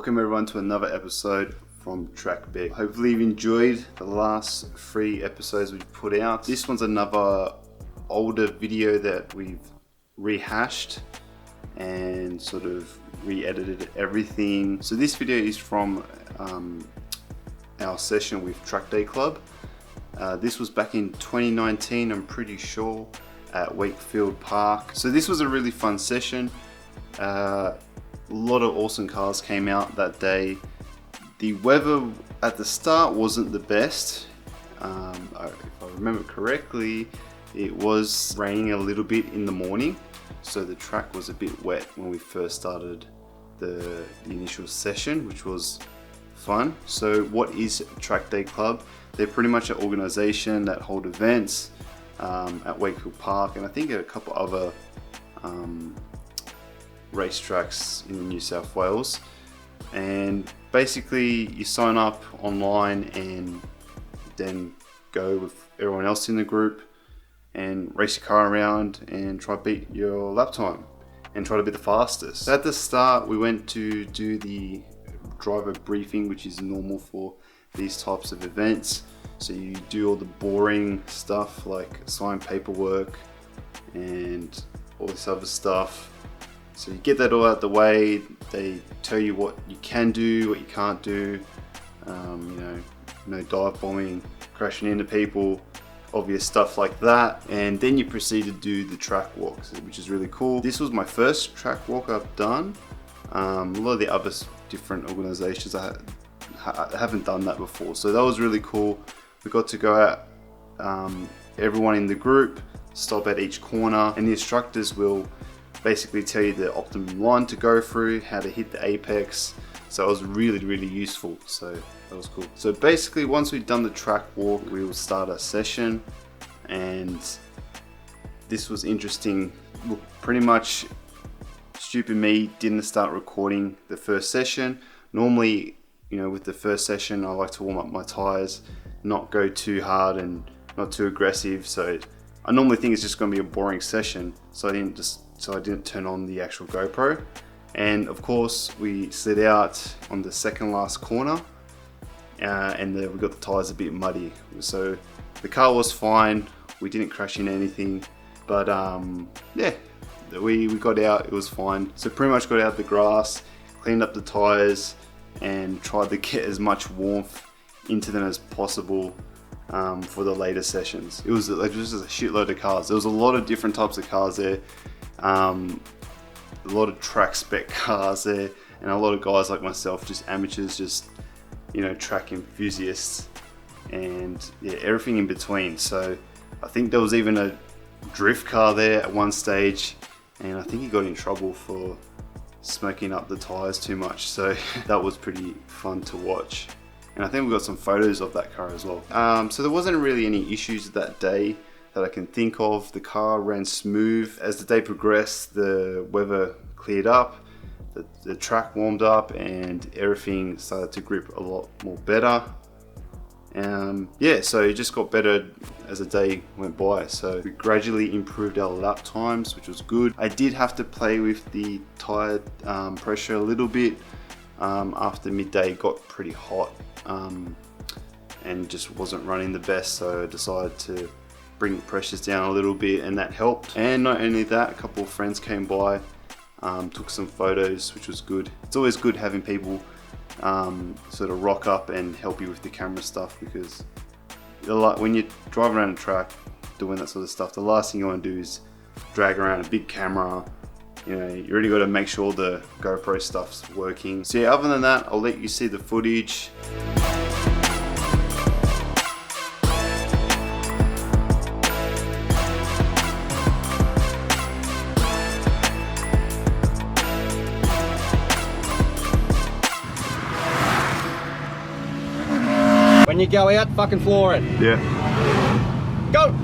welcome everyone to another episode from Track Big. Hopefully you've enjoyed the last 3 episodes we've put out. This one's another older video that we've rehashed and sort of re-edited everything. So this video is from our session with Track Day Club. This was back in 2019, I'm pretty sure, at Wakefield Park. So this was a really fun session. A lot of awesome cars came out that day. The weather at the start wasn't the best. If I remember correctly, it was raining a little bit in the morning, so the track was a bit wet when we first started the initial session, which was fun. So what is Track Day Club? They're pretty much an organization that hold events at Wakefield Park, and I think at a couple other racetracks in New South Wales. And basically you sign up online and then go with everyone else in the group and race your car around and try to beat your lap time and try to be the fastest. At the start we went to do the driver briefing, which is normal for these types of events. So you do all the boring stuff like sign paperwork and all this other stuff. So you get that all out the way. They tell you what you can do, what you can't do. No dive bombing, crashing into people, obvious stuff like that. And then you proceed to do the track walks, which is really cool. This was my first track walk I've done. A lot of the other different organizations I haven't done that before, so that was really cool. We got to go out, everyone in the group, stop at each corner, and the instructors will basically tell you the optimum line to go through, how to hit the apex. So it was really useful, so that was cool. So basically once we've done the track walk, we will start our session, and this was interesting. Look, pretty much stupid me didn't start recording the first session. Normally, with the first session I like to warm up my tyres, not go too hard and not too aggressive. So I normally think it's just going to be a boring session, so I didn't turn on the actual GoPro. And of course we slid out on the second last corner, and we got the tyres a bit muddy. So the car was fine, we didn't crash into anything, but yeah, we got out, it was fine. So pretty much got out the grass, cleaned up the tyres, and tried to get as much warmth into them as possible for the later sessions. It was just a shitload of cars. There was a lot of different types of cars there. A lot of track spec cars there, and a lot of guys like myself, just amateurs, just track enthusiasts, and yeah, everything in between. So I think there was even a drift car there at one stage, and I think he got in trouble for smoking up the tyres too much, so that was pretty fun to watch. And I think we got some photos of that car as well. So there wasn't really any issues that day that I can think of. The car ran smooth. As the day progressed, the weather cleared up, the track warmed up, and everything started to grip a lot more better. Yeah, so it just got better as the day went by. So we gradually improved our lap times, which was good. I did have to play with the tire pressure a little bit. After midday it got pretty hot and just wasn't running the best, so I decided to bring the pressures down a little bit, and that helped. And not only that, a couple of friends came by, took some photos, which was good. It's always good having people sort of rock up and help you with the camera stuff, because when you're driving around the track doing that sort of stuff, the last thing you want to do is drag around a big camera. You really got to make sure the GoPro stuff's working. So yeah, other than that, I'll let you see the footage. When you go out, fucking floor it. Yeah. Go!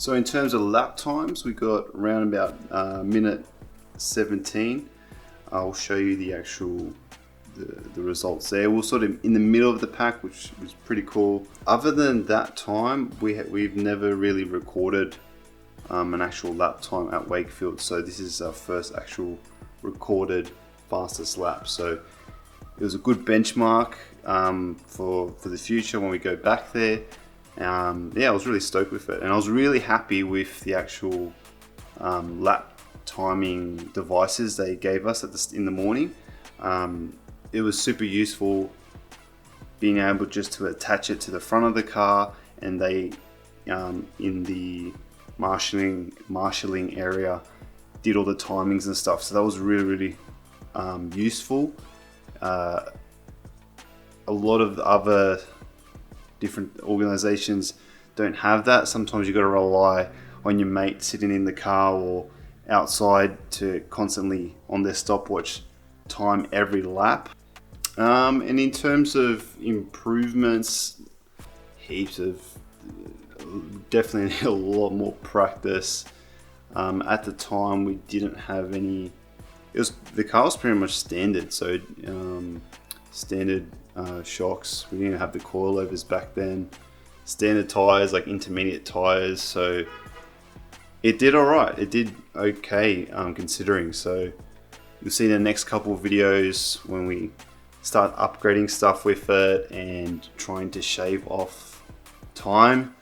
So in terms of lap times, we got around about minute 17. I'll show you the actual the results there. We're sort of in the middle of the pack, which was pretty cool. Other than that time, we've never really recorded an actual lap time at Wakefield. So this is our first actual recorded fastest lap. So it was a good benchmark for the future when we go back there. Yeah, I was really stoked with it, and I was really happy with the actual lap timing devices they gave us in the morning. It was super useful being able just to attach it to the front of the car, and they in the marshalling area did all the timings and stuff. So that was really useful. A lot of the other different organizations don't have that. Sometimes you got to rely on your mate sitting in the car or outside to constantly on their stopwatch time every lap. And in terms of improvements, heaps of definitely a lot more practice. At the time we didn't have any. The car was pretty much standard, so standard shocks. We didn't have the coilovers back then. Standard tires, like intermediate tires, so it did alright. It did okay considering. So you'll see in the next couple of videos when we start upgrading stuff with it and trying to shave off time.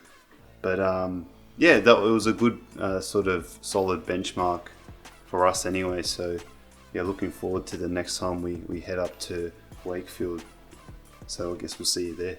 But yeah, it was a good sort of solid benchmark for us anyway. So yeah, looking forward to the next time we head up to Wakefield. So I guess we'll see you there.